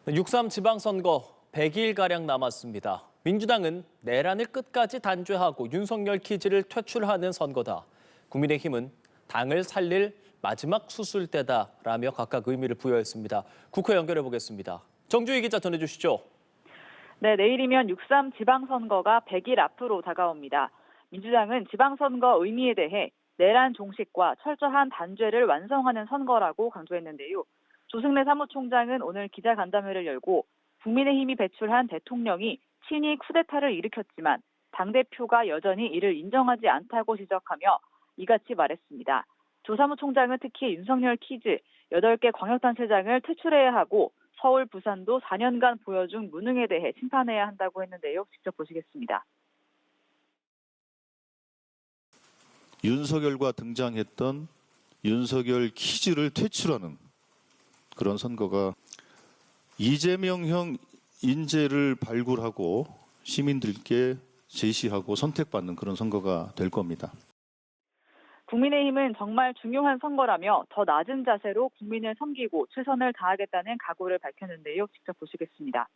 6.3 지방선거 100일가량 남았습니다. 민주당은 내란을 끝까지 단죄하고 윤석열 키즈를 퇴출하는 선거다. 국민의힘은 당을 살릴 마지막 수술대다라며 각각 의미를 부여했습니다. 국회 연결해 보겠습니다. 정주희 기자 전해주시죠. 네, 내일이면 6.3 지방선거가 100일 앞으로 다가옵니다. 민주당은 지방선거 의미에 대해 내란 종식과 철저한 단죄를 완성하는 선거라고 강조했는데요. 조승래 사무총장은 오늘 기자간담회를 열고 국민의힘이 배출한 대통령이 친위 쿠데타를 일으켰지만 당대표가 여전히 이를 인정하지 않다고 지적하며 이같이 말했습니다. 조 사무총장은 특히 윤석열 키즈 8개 광역단체장을 퇴출해야 하고 서울, 부산도 4년간 보여준 무능에 대해 심판해야 한다고 했는데요. 직접 보시겠습니다. 윤석열과 등장했던 윤석열 키즈를 퇴출하는 그런 선거가 이재명형 인재를 발굴하고 시민들께 제시하고 선택받는 그런 선거가 될 겁니다. 국민의힘은 정말 중요한 선거라며 더 낮은 자세로 국민을 섬기고 최선을 다하겠다는 각오를 밝혔는데요. 직접 보시겠습니다.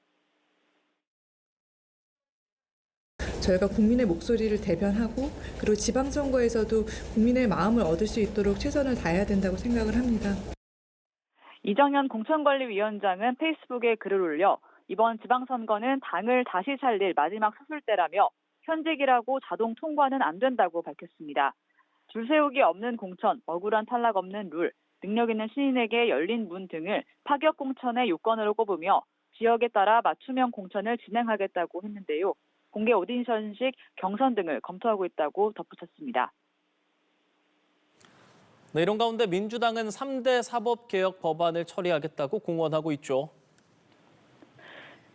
저희가 국민의 목소리를 대변하고 그리고 지방선거에서도 국민의 마음을 얻을 수 있도록 최선을 다해야 된다고 생각을 합니다. 이정현 공천관리위원장은 페이스북에 글을 올려 이번 지방선거는 당을 다시 살릴 마지막 수술대라며 현직이라고 자동 통과는 안 된다고 밝혔습니다. 줄 세우기 없는 공천, 억울한 탈락 없는 룰, 능력 있는 신인에게 열린 문 등을 파격 공천의 요건으로 꼽으며 지역에 따라 맞춤형 공천을 진행하겠다고 했는데요. 공개 오디션식 경선 등을 검토하고 있다고 덧붙였습니다. 네, 이런 가운데 민주당은 3대 사법개혁 법안을 처리하겠다고 공언하고 있죠.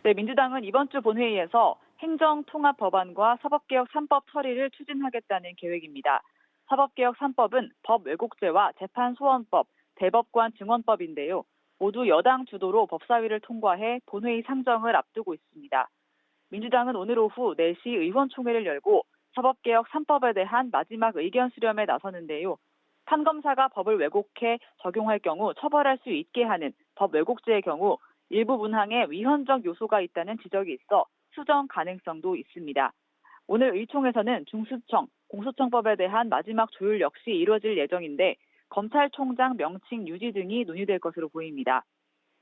네, 민주당은 이번 주 본회의에서 행정통합 법안과 사법개혁 3법 처리를 추진하겠다는 계획입니다. 사법개혁 3법은 법 왜곡죄와 재판소원법, 대법관 증언법인데요. 모두 여당 주도로 법사위를 통과해 본회의 상정을 앞두고 있습니다. 민주당은 오늘 오후 4시 의원총회를 열고 사법개혁 3법에 대한 마지막 의견 수렴에 나서는데요. 판검사가 법을 왜곡해 적용할 경우 처벌할 수 있게 하는 법 왜곡죄의 경우 일부 문항에 위헌적 요소가 있다는 지적이 있어 수정 가능성도 있습니다. 오늘 의총에서는 중수청, 공소청법에 대한 마지막 조율 역시 이루어질 예정인데 검찰총장 명칭 유지 등이 논의될 것으로 보입니다.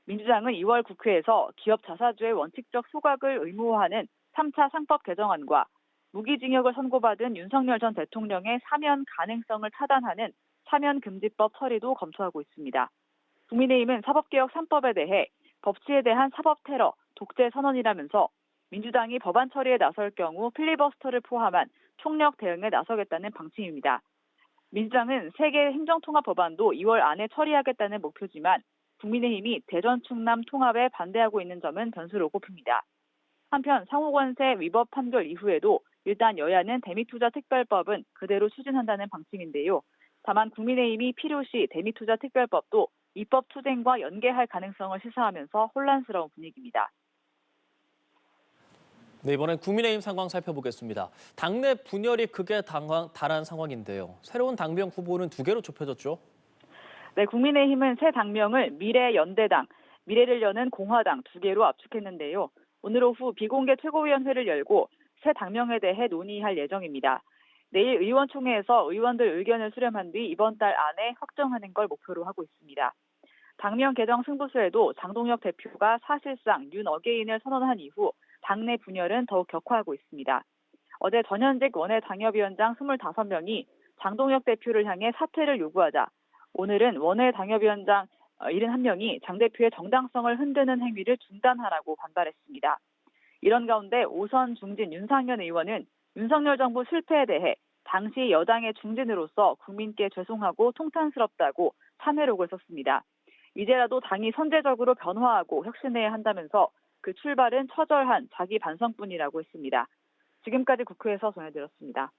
민주당은 2월 국회에서 기업 자사주의 원칙적 소각을 의무화하는 3차 상법 개정안과 무기징역을 선고받은 윤석열 전 대통령의 사면 가능성을 차단하는 사면금지법 처리도 검토하고 있습니다. 국민의힘은 사법개혁 3법에 대해 법치에 대한 사법테러, 독재 선언이라면서 민주당이 법안 처리에 나설 경우 필리버스터를 포함한 총력 대응에 나서겠다는 방침입니다. 민주당은 3개 행정통합 법안도 2월 안에 처리하겠다는 목표지만 국민의힘이 대전 충남 통합에 반대하고 있는 점은 변수로 꼽힙니다. 한편 상호관세 위법 판결 이후에도 일단 여야는 대미투자특별법은 그대로 추진한다는 방침인데요. 다만 국민의힘이 필요시 대미투자특별법도 입법 투쟁과 연계할 가능성을 시사하면서 혼란스러운 분위기입니다. 네, 이번엔 국민의힘 상황 살펴보겠습니다. 당내 분열이 극에 달한 상황인데요. 새로운 당명 후보는 2개로 좁혀졌죠. 네, 국민의힘은 새 당명을 미래연대당, 미래를 여는 공화당 2개로 압축했는데요. 오늘 오후 비공개 최고위원회를 열고 새 당명에 대해 논의할 예정입니다. 내일 의원총회에서 의원들 의견을 수렴한 뒤 이번 달 안에 확정하는 걸 목표로 하고 있습니다. 당명 개정 승부수에도 장동혁 대표가 사실상 윤 어게인을 선언한 이후 당내 분열은 더욱 격화하고 있습니다. 어제 전현직 원외 당협위원장 25명이 장동혁 대표를 향해 사퇴를 요구하자 오늘은 원외 당협위원장 71명이 장 대표의 정당성을 흔드는 행위를 중단하라고 반발했습니다. 이런 가운데 오선 중진 윤상현 의원은 윤석열 정부 실패에 대해 당시 여당의 중진으로서 국민께 죄송하고 통탄스럽다고 참회록을 썼습니다. 이제라도 당이 선제적으로 변화하고 혁신해야 한다면서 그 출발은 처절한 자기 반성뿐이라고 했습니다. 지금까지 국회에서 전해드렸습니다.